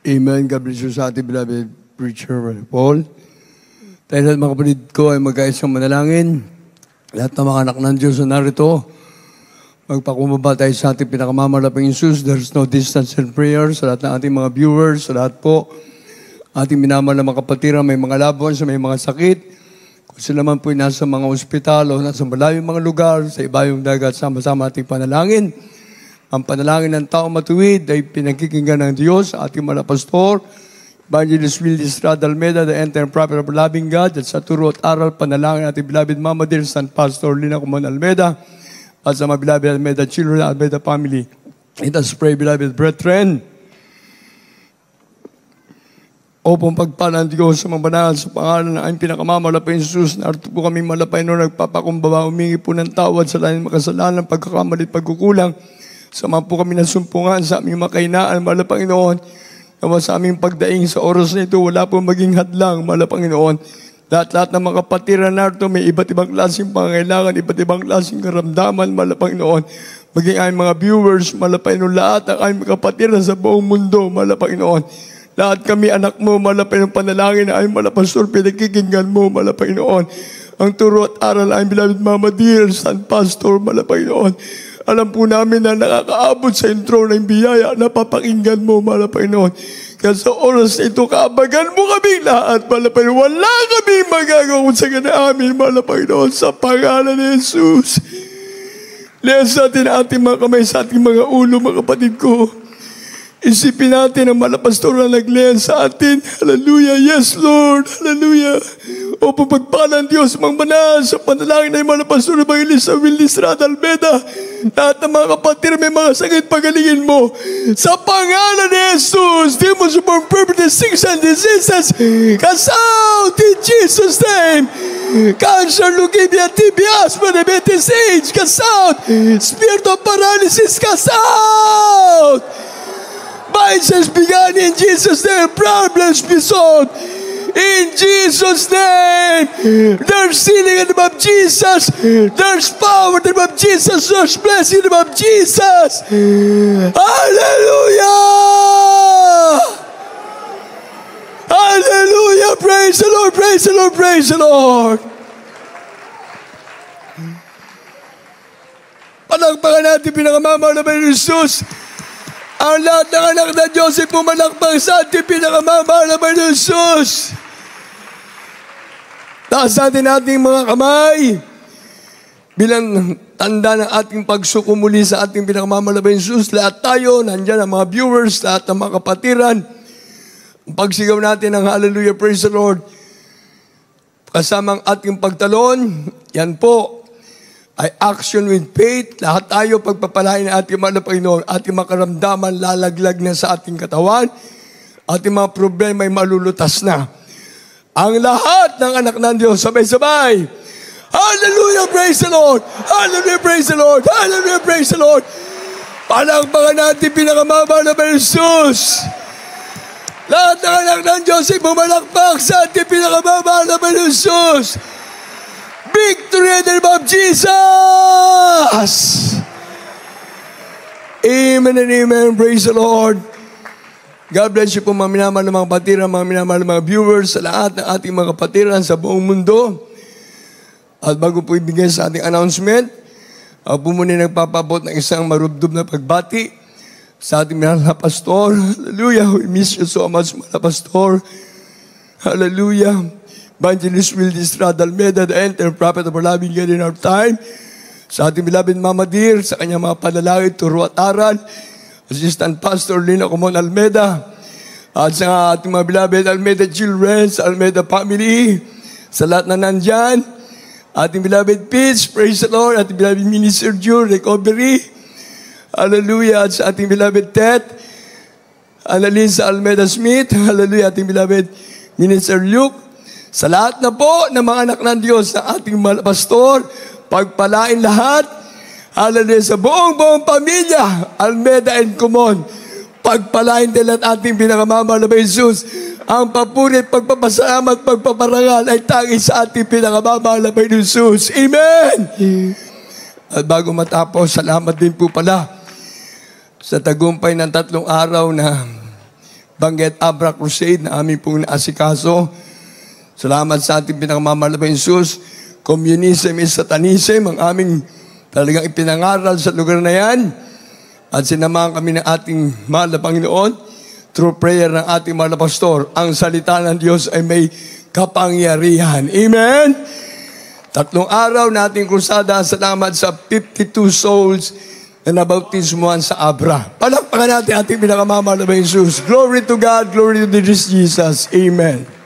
Amen. God bless you sa ating beloved preacher, Paul. Tayo lahat mga kapatid ko ay magkaisang manalangin. Lahat ng mga anak ng Diyos na narito, magpakumbaba tayo sa ating pinakamamalaping Jesus. There's no distance in prayer. Sa lahat ng ating mga viewers, sa lahat po, ating minamahal na mga kapatiran, may mga labon, sa may mga sakit. Kung sila man po nasa mga ospital o nasa malayong mga lugar, sa ibayong dagat, sama-sama ating panalangin. Ang panalangin ng tao matuwid ay pinagkikinggan ng Diyos, ating mga pastor, Evangelist Will Estrada Almeda, the entire prophet of loving God, at sa turo at aral, panalangin ating beloved Mama Dear, San Pastor Lina Kumon Almeda, at sa mga beloved Almeda children, Almeda family. Let us pray, beloved brethren. Opong pagpala ng Diyos sa mga banal sa pangalan ng aming pinakamamalapay Jesus, narito po kami malapay noon, nagpapakumbaba, humingi po ng tawad sa lahat ng makasalanan, pagkakamali, pagkukulang, sama po kami nasumpungan sa aming makainaan, mahal na Panginoon. Nawa sa aming pagdaing sa oras na ito, wala po maging hadlang, mahal na Panginoon. Lahat-lahat ng mga kapatiran narito, may iba't ibang klaseng pangangailangan, iba't ibang klaseng karamdaman, mahal na Panginoon. Maging aming mga viewers, mahal na Panginoon, lahat ng aming kapatiran sa buong mundo, mahal na Panginoon. Lahat kami anak mo, mahal na Panginoon, panalangin na aming mahal na pastor, pinagkikinggan mo, mahal na Panginoon. Ang turo at aral ay beloved Mama Dear, San Pastor, mahal na Panginoon. Alam po namin na nakakaabot sa intro ng biyaya, napapakinggan mo, mahal na Panginoon. Kaya sa oras na ito, kaabagan mo kami lahat, mahal na Panginoon. Wala kami magagawa sa gana amin, mahal na Panginoon, sa pangalan ni Jesus. Lias natin ating mga kamay sa ating mga ulo, mga kapatid ko. Isipin natin ang mahal na pastor na naglihan sa atin. Hallelujah. Yes, Lord. Hallelujah. O pagpagpala ng Diyos, mga banal, sa panalangin na yung mahal na pastor na Evangelist Will Estrada Almeda. Lahat ng mga kapatid, may mga sakit, pagalingin mo. Sa pangalan ni Jesus, demons who born perfect in sickness and diseases, cast out in Jesus' name. Cancer, leukemia, TB, asthma, diabetes, AIDS, cast out. Spirit of paralysis, cast out. Vices began in Jesus' name. Problems be solved in Jesus' name. There's healing in the name of Jesus. There's power in the name of Jesus. There's blessing in the name of Jesus. Hallelujah! Hallelujah! Praise the Lord! Praise the Lord! Praise the Lord! Palakpakan natin pinakamamahal na Jesus. Ang lahat ng anak na Diyos ay pumalakpak sa ating pinakamamahal na Jesus. Taas natin ating mga kamay bilang tanda ng ating pagsuko muli sa ating pinakamamahal na Jesus. Lahat tayo, nandyan ang mga viewers, lahat ng mga kapatiran. Ang pagsigaw natin ng Hallelujah, Praise the Lord. Kasamang ating pagtalon, yan po, ay action with faith. Lahat tayo pagpapalain ng ating mahal na Panginoon, ating makaramdaman, lalaglag na sa ating katawan, ating mga problema ay malulutas na. Ang lahat ng anak ng Diyos, sabay-sabay. Hallelujah, praise the Lord. Hallelujah, praise the Lord. Hallelujah, praise the Lord. Palakpakan natin pinakamamahal na Jesus. Lahat ng anak ng Diyos ay pumalakpak sa ating pinakamamahal na Jesus. Victory in the name of Jesus! Amen and amen. Praise the Lord. God bless you po mga minamahal na mga kapatiran, mga minamahal na mga viewers sa lahat ng ating mga kapatiran sa buong mundo. At bago po ibigay sa ating announcement, ako po muna nagpapabot ng isang marubdob na pagbati sa ating minamahal na pastor. Hallelujah. We miss you so much, mga pastor. Hallelujah. Evangelist Will Estrada Almeda, the entire prophet of our loving God in our time. Sa ating beloved Mama Dear, sa kanyang mga panalangin, turo at aral. Assistant Pastor Lina Kumon Almeda. At sa ating mga beloved Almeda children, sa Almeda family. Sa lahat na nandyan. Ating beloved Peach, praise the Lord. Ating beloved Minister Joe, recovery. Hallelujah. At sa ating beloved Tet, Annalisa Almeda Smith. Hallelujah. Ating beloved Minister Luke. Sa lahat na po ng mga anak ng Diyos na ating pastor, pagpalain lahat, hallelujah, sa buong pamilya, Almeda and Kumon, pagpalain din at ating pinakamamahal na Jesus. Ang papuri, pagpapasalamat, pagpaparangal ay tangi sa ating pinakamamahal na Jesus. Amen! At bago matapos, salamat din po pala sa tagumpay ng 3 araw na Banggit Abra Crusade na aming pong naasikaso. Salamat sa ating pinakamamahal na Jesus. Communism is Satanism, ang aming talagang ipinangaral sa lugar na yan. At sinamahan kami ng ating mahal na Panginoon through prayer ng ating mahal na pastor. Ang salita ng Diyos ay may kapangyarihan. Amen? 3 araw nating krusada. Salamat sa 52 souls na nabautismuhan sa Abra. Palakpakan natin ating pinakamamahal na Jesus. Glory to God, glory to this Jesus. Amen.